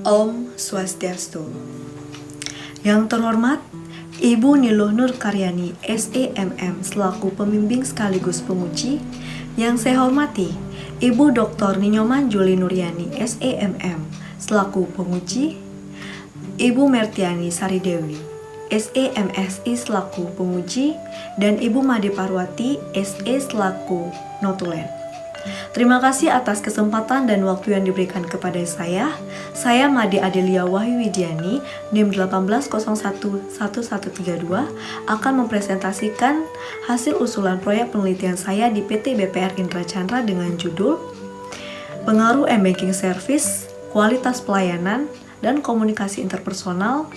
Om Swastiastu. Yang terhormat, Ibu Niluh Nur Karyani SEMM selaku pembimbing sekaligus penguji. Yang saya hormati, Ibu Dr. Ninyoman Juli Nuryani SEMM selaku penguji. Ibu Mertiani Saridewi SEMSI selaku penguji, dan Ibu Made Parwati SE selaku notulen. Terima kasih atas kesempatan dan waktu yang diberikan kepada saya. Saya Made Adelia Wahyu Widiani, NIM 18011132, akan mempresentasikan hasil usulan proyek penelitian saya di PT BPR Indra Chandra dengan judul Pengaruh M-Banking Service, Kualitas Pelayanan, dan Komunikasi Interpersonal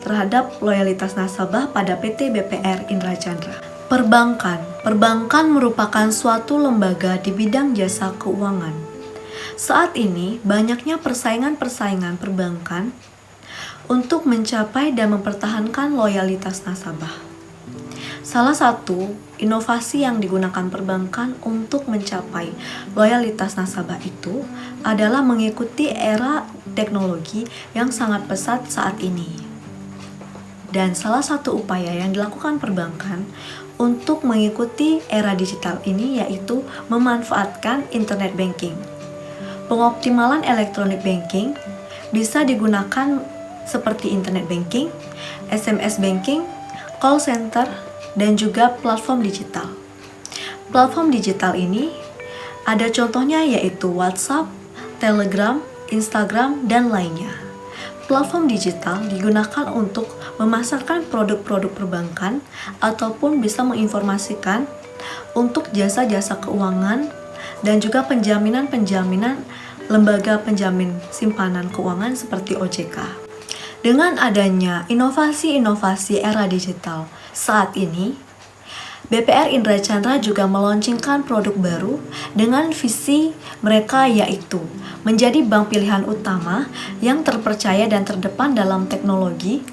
terhadap Loyalitas Nasabah pada PT BPR Indra Chandra. Perbankan merupakan suatu lembaga di bidang jasa keuangan. Saat ini, banyaknya persaingan perbankan untuk mencapai dan mempertahankan loyalitas nasabah. Salah satu inovasi yang digunakan perbankan untuk mencapai loyalitas nasabah itu adalah mengikuti era teknologi yang sangat pesat saat ini. Dan salah satu upaya yang dilakukan perbankan untuk mengikuti era digital ini yaitu memanfaatkan internet banking. Pengoptimalan elektronik banking bisa digunakan seperti internet banking, SMS banking, call center, dan juga platform digital. Platform digital ini ada contohnya yaitu WhatsApp, Telegram, Instagram, dan lainnya. Platform digital digunakan untuk memasarkan produk-produk perbankan ataupun bisa menginformasikan untuk jasa-jasa keuangan dan juga penjaminan lembaga penjamin simpanan keuangan seperti OJK. Dengan adanya inovasi-inovasi era digital saat ini, BPR Indra Chandra juga meluncurkan produk baru dengan visi mereka yaitu menjadi bank pilihan utama yang terpercaya dan terdepan dalam teknologi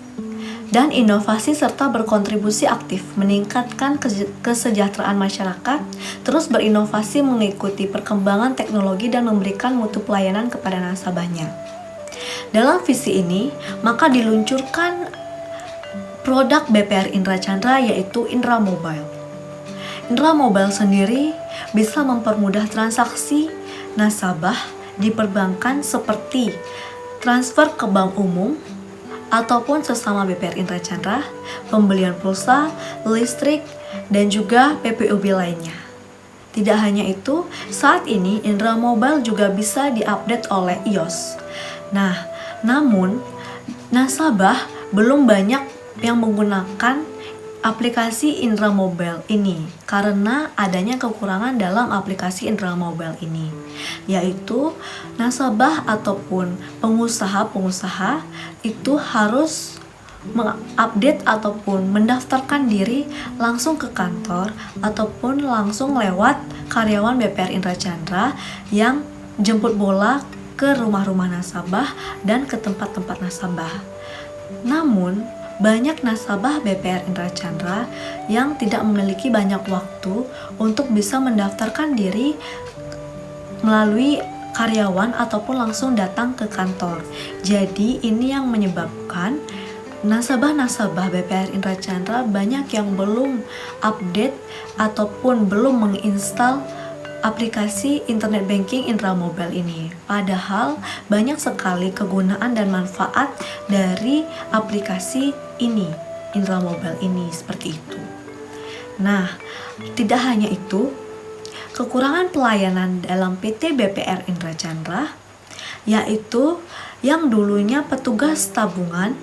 dan inovasi serta berkontribusi aktif meningkatkan kesejahteraan masyarakat, terus berinovasi mengikuti perkembangan teknologi dan memberikan mutu pelayanan kepada nasabahnya. Dalam visi ini, maka diluncurkan produk BPR Indra Chandra yaitu Indra Mobile. Indra Mobile sendiri bisa mempermudah transaksi nasabah di perbankan seperti transfer ke bank umum ataupun sesama BPR Indra Chandra, pembelian pulsa, listrik, dan juga PPUB lainnya. Tidak hanya itu, saat ini Indra Mobile juga bisa diupdate oleh iOS. Namun nasabah belum banyak yang menggunakan aplikasi Indra Mobile ini karena adanya kekurangan dalam aplikasi Indra Mobile ini, yaitu nasabah ataupun pengusaha itu harus mengupdate ataupun mendaftarkan diri langsung ke kantor ataupun langsung lewat karyawan BPR Indra Chandra yang jemput bola ke rumah-rumah nasabah dan ke tempat-tempat nasabah. Namun banyak nasabah BPR Indra Chandra yang tidak memiliki banyak waktu untuk bisa mendaftarkan diri melalui karyawan ataupun langsung datang ke kantor. Jadi ini yang menyebabkan nasabah-nasabah BPR Indra Chandra banyak yang belum update ataupun belum menginstal aplikasi internet banking Indra Mobile ini. Padahal banyak sekali kegunaan dan manfaat dari aplikasi ini, Indra Mobile ini, seperti itu. Tidak hanya itu, kekurangan pelayanan dalam PT BPR Indra Chandra yaitu yang dulunya petugas tabungan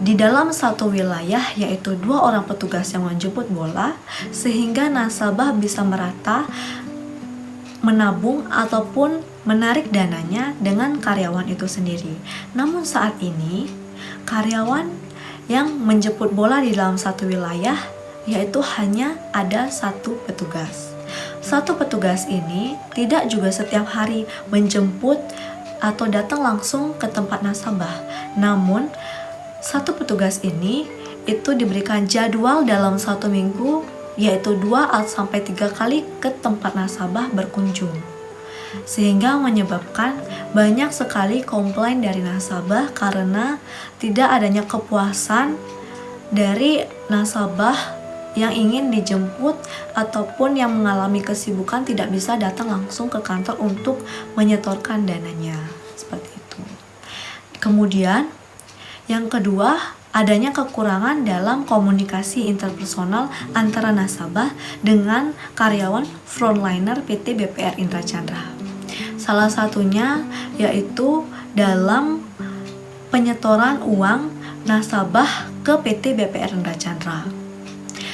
di dalam satu wilayah yaitu 2 orang petugas yang menjemput bola sehingga nasabah bisa merata menabung ataupun menarik dananya dengan karyawan itu sendiri. Namun saat ini, karyawan yang menjemput bola di dalam satu wilayah yaitu hanya ada 1 petugas. 1 petugas ini tidak juga setiap hari menjemput atau datang langsung ke tempat nasabah. Namun, 1 petugas ini itu diberikan jadwal dalam 1 minggu yaitu 2-3 kali ke tempat nasabah berkunjung. sehingga menyebabkan banyak sekali komplain dari nasabah karena tidak adanya kepuasan dari nasabah yang ingin dijemput ataupun yang mengalami kesibukan tidak bisa datang langsung ke kantor untuk menyetorkan dananya. Seperti itu. Kemudian yang kedua, adanya kekurangan dalam komunikasi interpersonal antara nasabah dengan karyawan frontliner PT BPR Indra Chandra. Salah satunya yaitu dalam penyetoran uang nasabah ke PT BPR Indra Chandra.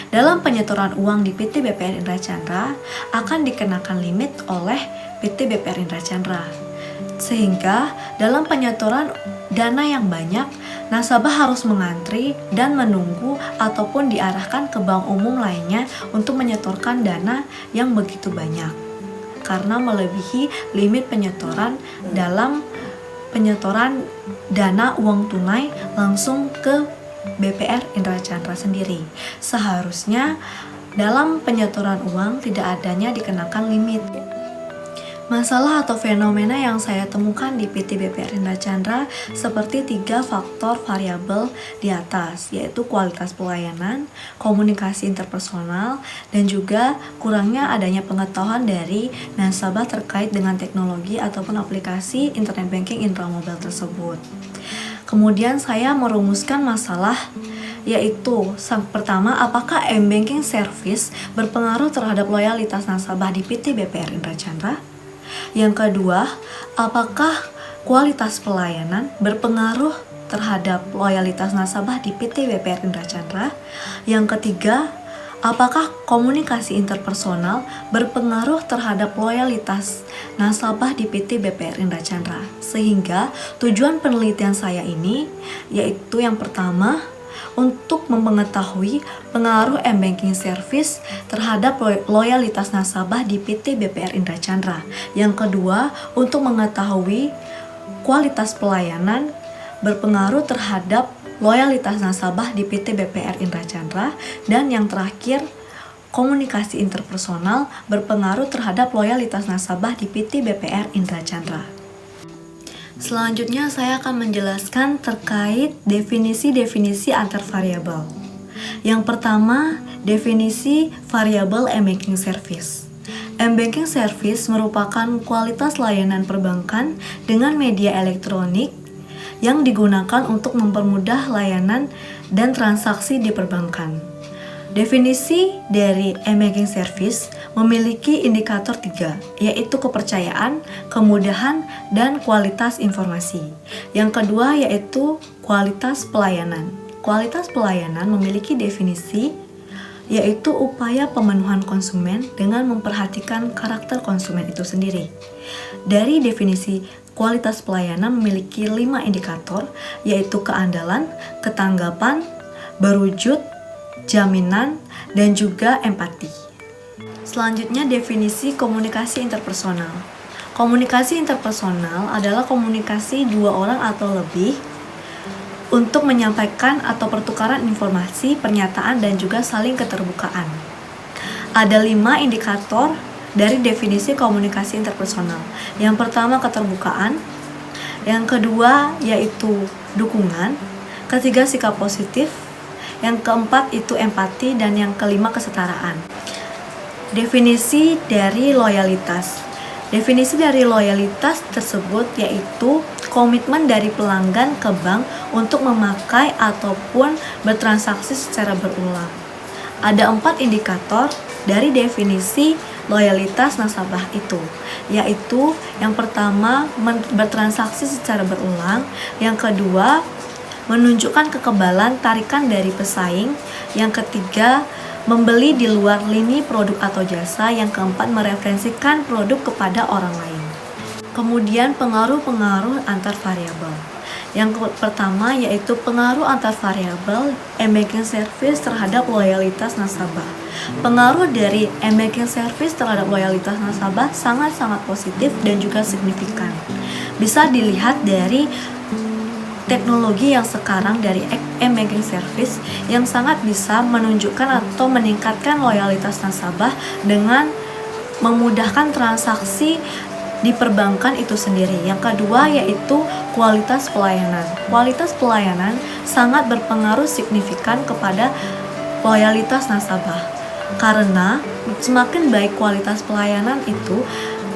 Dalam penyetoran uang di PT BPR Indra Chandra akan dikenakan limit oleh PT BPR Indra Chandra. Sehingga dalam penyetoran dana yang banyak, nasabah harus mengantri dan menunggu ataupun diarahkan ke bank umum lainnya untuk menyetorkan dana yang begitu banyak. Karena melebihi limit penyetoran dalam penyetoran dana uang tunai langsung ke BPR Indra Chandra sendiri. Seharusnya dalam penyetoran uang tidak adanya dikenakan limit. Masalah atau fenomena yang saya temukan di PT BPR Indra Chandra seperti 3 faktor variabel di atas, yaitu kualitas pelayanan, komunikasi interpersonal, dan juga kurangnya adanya pengetahuan dari nasabah terkait dengan teknologi ataupun aplikasi internet banking Indra Mobile tersebut. Kemudian saya merumuskan masalah, yaitu pertama, apakah m-banking service berpengaruh terhadap loyalitas nasabah di PT BPR Indra Chandra? Yang kedua, apakah kualitas pelayanan berpengaruh terhadap loyalitas nasabah di PT BPR Indra Chandra? Yang ketiga, apakah komunikasi interpersonal berpengaruh terhadap loyalitas nasabah di PT BPR Indra Chandra? Sehingga tujuan penelitian saya ini yaitu yang pertama, untuk mengetahui pengaruh m-banking service terhadap loyalitas nasabah di PT BPR Indra Chandra. Yang kedua, untuk mengetahui kualitas pelayanan berpengaruh terhadap loyalitas nasabah di PT BPR Indra Chandra. Dan yang terakhir, komunikasi interpersonal berpengaruh terhadap loyalitas nasabah di PT BPR Indra Chandra. Selanjutnya saya akan menjelaskan terkait definisi-definisi antar variabel. Yang pertama, definisi variabel m-banking service. M-banking service merupakan kualitas layanan perbankan dengan media elektronik yang digunakan untuk mempermudah layanan dan transaksi di perbankan. Definisi dari m-banking service memiliki indikator 3, yaitu kepercayaan, kemudahan, dan kualitas informasi. Yang kedua yaitu kualitas pelayanan. Kualitas pelayanan memiliki definisi yaitu upaya pemenuhan konsumen dengan memperhatikan karakter konsumen itu sendiri. Dari definisi kualitas pelayanan memiliki 5 indikator, yaitu keandalan, ketanggapan, berwujud, jaminan, dan juga empati. Selanjutnya, definisi komunikasi interpersonal. Komunikasi interpersonal adalah komunikasi 2 orang atau lebih untuk menyampaikan atau pertukaran informasi, pernyataan, dan juga saling keterbukaan. Ada 5 indikator dari definisi komunikasi interpersonal. Yang pertama, keterbukaan. Yang kedua yaitu dukungan. Ketiga, sikap positif. Yang keempat itu empati, dan yang kelima kesetaraan. Definisi dari loyalitas. Definisi dari loyalitas tersebut yaitu komitmen dari pelanggan ke bank untuk memakai ataupun bertransaksi secara berulang. Ada 4 indikator dari definisi loyalitas nasabah itu, yaitu yang pertama bertransaksi secara berulang, yang kedua menunjukkan kekebalan tarikan dari pesaing, yang ketiga membeli di luar lini produk atau jasa, yang keempat mereferensikan produk kepada orang lain. Kemudian pengaruh-pengaruh antar variabel. Yang pertama yaitu pengaruh antar variabel m-banking service terhadap loyalitas nasabah. Pengaruh dari m-banking service terhadap loyalitas nasabah sangat-sangat positif dan juga signifikan. Bisa dilihat dari teknologi yang sekarang dari m-banking service yang sangat bisa menunjukkan atau meningkatkan loyalitas nasabah dengan memudahkan transaksi di perbankan itu sendiri. Yang kedua yaitu kualitas pelayanan. Kualitas pelayanan sangat berpengaruh signifikan kepada loyalitas nasabah. Karena semakin baik kualitas pelayanan itu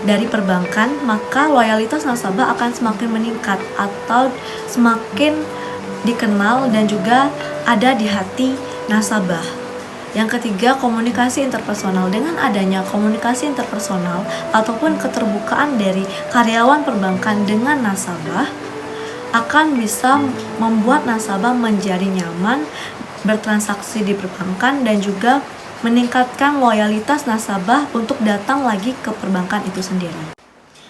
dari perbankan, maka loyalitas nasabah akan semakin meningkat atau semakin dikenal dan juga ada di hati nasabah. Yang ketiga, komunikasi interpersonal. Dengan adanya komunikasi interpersonal ataupun keterbukaan dari karyawan perbankan dengan nasabah akan bisa membuat nasabah menjadi nyaman bertransaksi di perbankan dan juga meningkatkan loyalitas nasabah untuk datang lagi ke perbankan itu sendiri.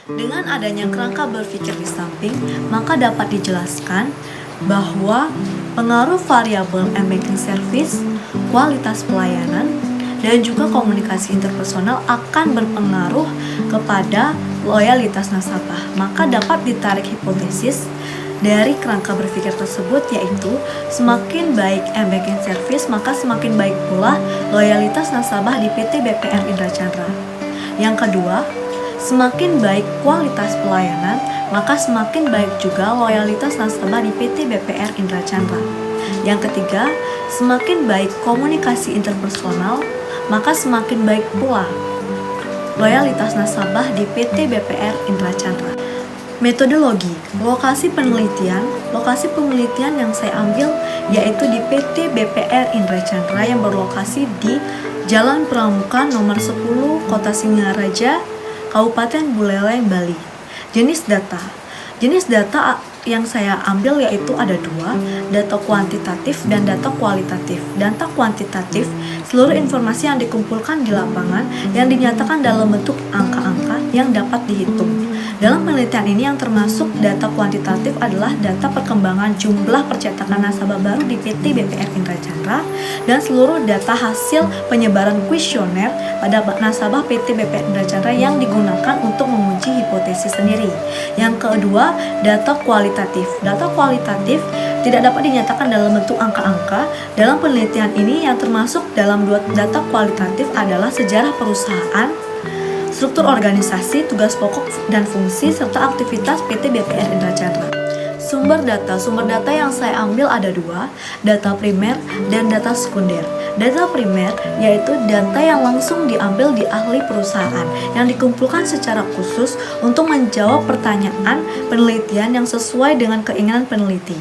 Dengan adanya kerangka berpikir di samping, maka dapat dijelaskan bahwa pengaruh variabel M-Banking Service, kualitas pelayanan, dan juga komunikasi interpersonal akan berpengaruh kepada loyalitas nasabah. Maka dapat ditarik hipotesis dari kerangka berpikir tersebut, yaitu semakin baik M-Banking Service, maka semakin baik pula loyalitas nasabah di PT BPR Indra Chandra. Yang kedua, semakin baik kualitas pelayanan, maka semakin baik juga loyalitas nasabah di PT BPR Indra Chandra. Yang ketiga, semakin baik komunikasi interpersonal, maka semakin baik pula loyalitas nasabah di PT BPR Indra Chandra. Metodologi, lokasi penelitian yang saya ambil yaitu di PT BPR Indra Chandra yang berlokasi di Jalan Pramuka nomor 10, Kota Singaraja, Kabupaten Buleleng, Bali. Jenis data yang saya ambil yaitu ada dua, data kuantitatif dan data kualitatif. Data kuantitatif, seluruh informasi yang dikumpulkan di lapangan yang dinyatakan dalam bentuk angka-angka yang dapat dihitung. Dalam penelitian ini yang termasuk data kuantitatif adalah data perkembangan jumlah percetakan nasabah baru di PT BPR Indra Chandra dan seluruh data hasil penyebaran kuesioner pada nasabah PT BPR Indra Chandra yang digunakan untuk menguji hipotesis sendiri. Yang kedua, data kualitatif. Data kualitatif tidak dapat dinyatakan dalam bentuk angka-angka. Dalam penelitian ini yang termasuk dalam dua data kualitatif adalah sejarah perusahaan, struktur organisasi, tugas pokok dan fungsi, serta aktivitas PT BPR Indra Chandra. Sumber data yang saya ambil ada dua, data primer dan data sekunder. Data primer yaitu data yang langsung diambil di ahli perusahaan yang dikumpulkan secara khusus untuk menjawab pertanyaan penelitian yang sesuai dengan keinginan peneliti.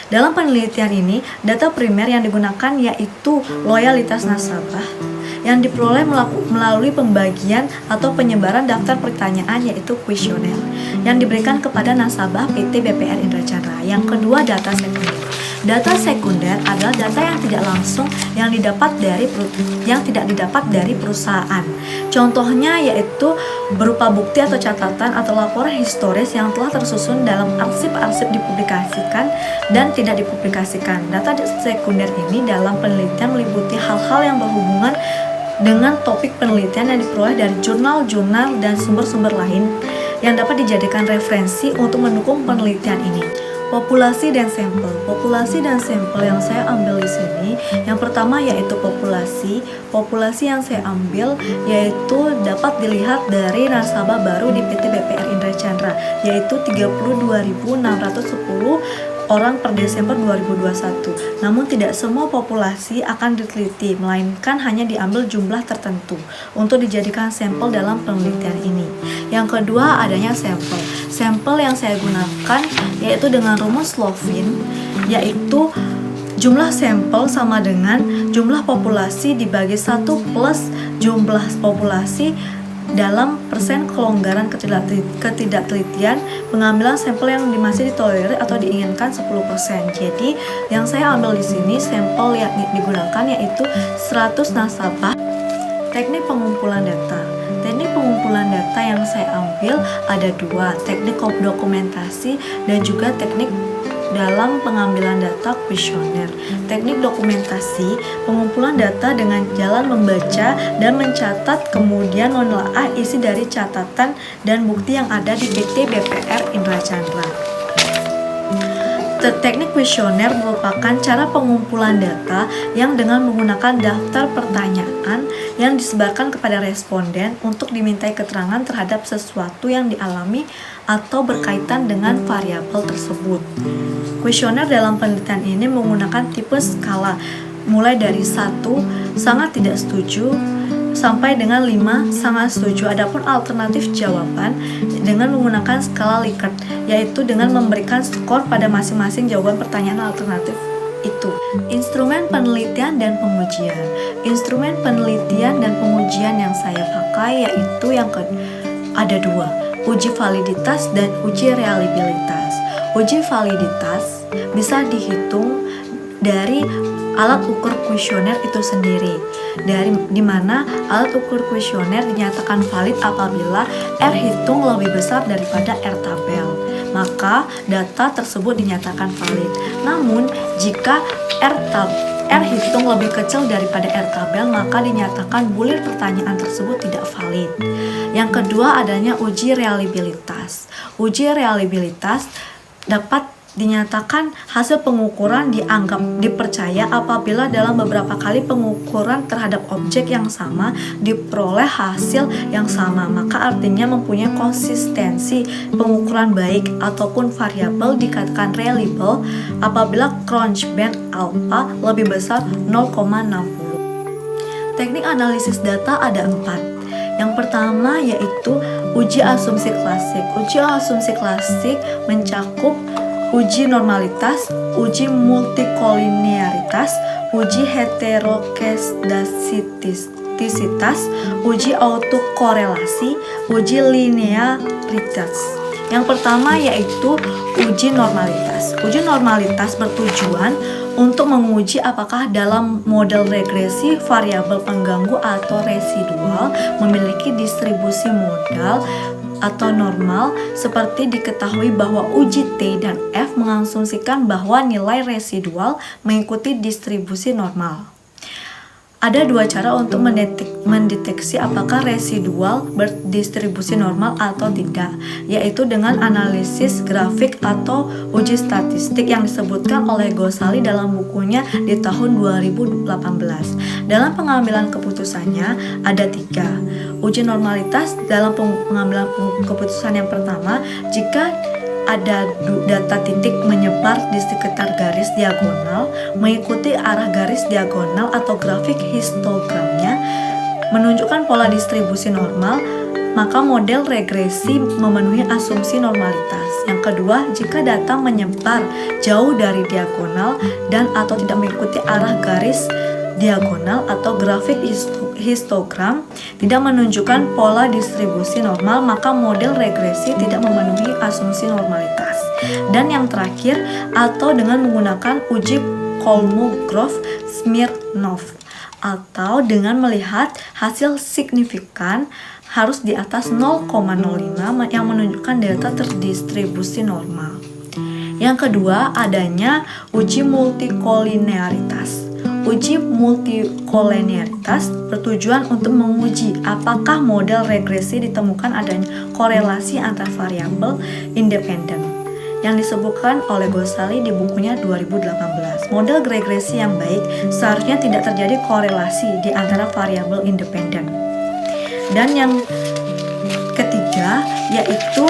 Dalam penelitian ini, data primer yang digunakan yaitu loyalitas nasabah yang diperoleh melalui pembagian atau penyebaran daftar pertanyaan yaitu kuesioner yang diberikan kepada nasabah PT BPR Indra Chandra. Yang kedua, data sekunder. Data sekunder adalah data yang tidak langsung yang tidak didapat dari perusahaan. Contohnya yaitu berupa bukti atau catatan atau laporan historis yang telah tersusun dalam arsip-arsip dipublikasikan dan tidak dipublikasikan. Data sekunder ini dalam penelitian meliputi hal-hal yang berhubungan dengan topik penelitian yang diperoleh dari jurnal-jurnal dan sumber-sumber lain yang dapat dijadikan referensi untuk mendukung penelitian ini. Populasi dan sampel. Populasi dan sampel yang saya ambil di sini, yang pertama yaitu populasi. Populasi yang saya ambil yaitu dapat dilihat dari nasabah baru di PT BPR Indra Chandra, yaitu 32.610 orang per Desember 2021. Namun tidak semua populasi akan diteliti, melainkan hanya diambil jumlah tertentu untuk dijadikan sampel dalam penelitian ini. Yang kedua, adanya sampel. Sampel yang saya gunakan yaitu dengan rumus Slovin, yaitu jumlah sampel sama dengan jumlah populasi dibagi 1 plus jumlah populasi dalam persen kelonggaran ketidaktelitian pengambilan sampel yang masih ditolerir atau diinginkan 10%. Jadi yang saya ambil di sini sampel yang digunakan yaitu 100 nasabah. Teknik pengumpulan data. Teknik pengumpulan data yang saya ambil ada dua, teknik dokumentasi dan juga teknik dalam pengambilan data kuesioner. Teknik dokumentasi, pengumpulan data dengan jalan membaca dan mencatat, kemudian menelaah isi dari catatan dan bukti yang ada di PT BPR Indra Chandra. Teknik kuesioner merupakan cara pengumpulan data yang dengan menggunakan daftar pertanyaan yang disebarkan kepada responden untuk dimintai keterangan terhadap sesuatu yang dialami atau berkaitan dengan variabel tersebut. Kuesioner dalam penelitian ini menggunakan tipe skala mulai dari 1 sangat tidak setuju sampai dengan 5 sangat setuju. Adapun alternatif jawaban dengan menggunakan skala Likert, yaitu dengan memberikan skor pada masing-masing jawaban pertanyaan alternatif itu. Instrumen penelitian dan pengujian. Instrumen penelitian dan pengujian yang saya pakai yaitu ada 2, uji validitas dan uji reliabilitas. Uji validitas bisa dihitung dari alat ukur kuesioner itu sendiri, di mana alat ukur kuesioner dinyatakan valid apabila R hitung lebih besar daripada R tabel, maka data tersebut dinyatakan valid. Namun jika R hitung lebih kecil daripada R tabel, maka dinyatakan bulir pertanyaan tersebut tidak valid. Yang kedua adanya uji reliabilitas. Uji reliabilitas dapat dinyatakan hasil pengukuran dianggap dipercaya apabila dalam beberapa kali pengukuran terhadap objek yang sama diperoleh hasil yang sama, maka artinya mempunyai konsistensi pengukuran baik, ataupun variabel dikatakan reliable apabila Crunchband alpha lebih besar 0,60. Teknik analisis data ada 4. Yang pertama yaitu uji asumsi klasik. Uji asumsi klasik mencakup uji normalitas, uji multikolinearitas, uji heterokedastisitas, uji autokorelasi, uji linearitas. Yang pertama yaitu uji normalitas. Uji normalitas bertujuan untuk menguji apakah dalam model regresi variabel pengganggu atau residual memiliki distribusi modal atau normal, seperti diketahui bahwa uji T dan F mengasumsikan bahwa nilai residual mengikuti distribusi normal. Ada 2 cara untuk mendeteksi apakah residual berdistribusi normal atau tidak, yaitu dengan analisis grafik atau uji statistik yang disebutkan oleh Ghazali dalam bukunya di tahun 2018. Dalam pengambilan keputusannya ada 3. Uji normalitas dalam pengambilan keputusan yang pertama, jika ada data titik menyebar di sekitar garis diagonal mengikuti arah garis diagonal atau grafik histogramnya menunjukkan pola distribusi normal, maka model regresi memenuhi asumsi normalitas. Yang kedua, jika data menyebar jauh dari diagonal dan atau tidak mengikuti arah garis diagonal atau grafik histogram tidak menunjukkan pola distribusi normal, maka model regresi tidak memenuhi asumsi normalitas. Dan yang terakhir, atau dengan menggunakan uji Kolmogorov-Smirnov, atau dengan melihat hasil signifikan harus di atas 0,05 yang menunjukkan data terdistribusi normal. Yang kedua, adanya uji multikolinearitas. Uji multikolinearitas bertujuan untuk menguji apakah model regresi ditemukan adanya korelasi antar variabel independen yang disebutkan oleh Ghazali di bukunya 2018. Model regresi yang baik seharusnya tidak terjadi korelasi di antara variabel independen. Dan yang ketiga yaitu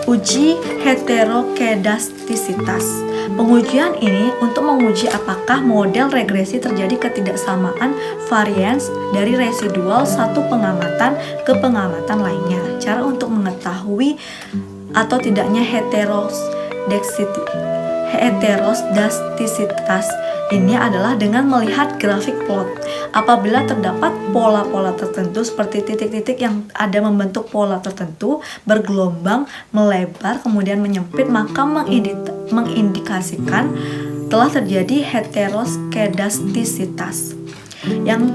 uji heterokedastisitas. Pengujian ini untuk menguji apakah model regresi terjadi ketidaksamaan varians dari residual satu pengamatan ke pengamatan lainnya. Cara untuk mengetahui atau tidaknya heterodastisitas ini adalah dengan melihat grafik plot. Apabila terdapat pola-pola tertentu seperti titik-titik yang ada membentuk pola tertentu, bergelombang, melebar, kemudian menyempit, maka mengindikasikan telah terjadi heterokedastisitas. Yang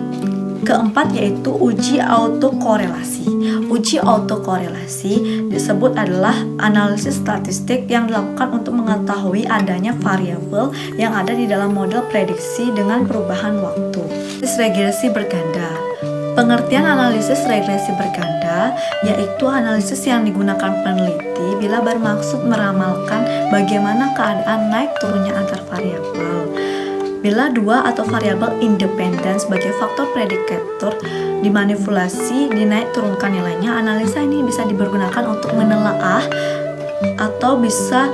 keempat yaitu uji autokorelasi. Uji autokorelasi disebut adalah analisis statistik yang dilakukan untuk mengetahui adanya variabel yang ada di dalam model prediksi dengan perubahan waktu. Regresi berganda. Pengertian analisis regresi berganda yaitu analisis yang digunakan peneliti bila bermaksud meramalkan bagaimana keadaan naik turunnya antar variabel. Bila dua atau variabel independen sebagai faktor predikator dimanipulasi dinaik turunkan nilainya, analisa ini bisa dipergunakan untuk menelaah atau bisa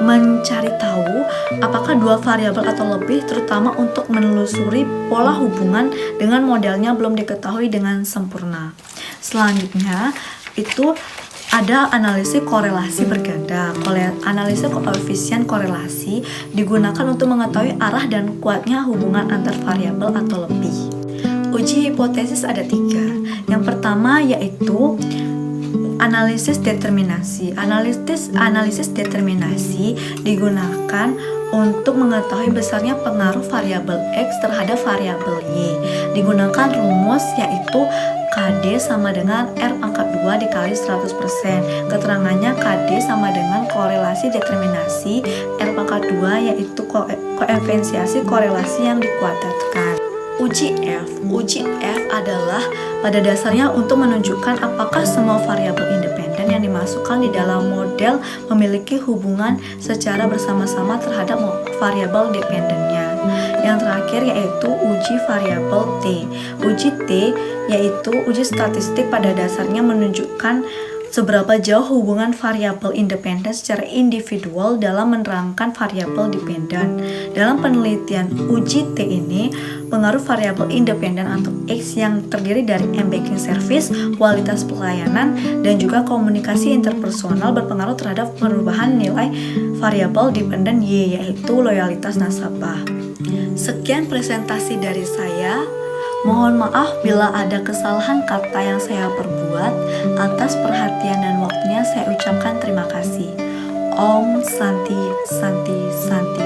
mencari tahu apakah dua variabel atau lebih, terutama untuk menelusuri pola hubungan dengan modelnya belum diketahui dengan sempurna. Selanjutnya itu ada analisis korelasi berganda. Analisis koefisien korelasi digunakan untuk mengetahui arah dan kuatnya hubungan antar variabel atau lebih. Uji hipotesis ada 3. Yang pertama yaitu analisis determinasi. Analisis determinasi digunakan untuk mengetahui besarnya pengaruh variabel X terhadap variabel Y. Digunakan rumus yaitu KD sama dengan R pangkat 2 dikali 100%. Keterangannya KD sama dengan korelasi determinasi R pangkat 2 yaitu koefisiensi korelasi yang dikuadratkan. Uji F adalah pada dasarnya untuk menunjukkan apakah semua variabel independen yang dimasukkan di dalam model memiliki hubungan secara bersama-sama terhadap variabel dependennya. Yang terakhir yaitu uji variabel T. Uji T yaitu uji statistik pada dasarnya menunjukkan seberapa jauh hubungan variabel independen secara individual dalam menerangkan variabel dependen. Dalam penelitian uji T ini, pengaruh variabel independen atau X yang terdiri dari embedding service, kualitas pelayanan, dan juga komunikasi interpersonal berpengaruh terhadap perubahan nilai variabel dependen Y, yaitu loyalitas nasabah. Sekian presentasi dari saya. Mohon maaf bila ada kesalahan kata yang saya perbuat. Atas perhatian dan waktunya saya ucapkan terima kasih. Om Santi Santi Santi.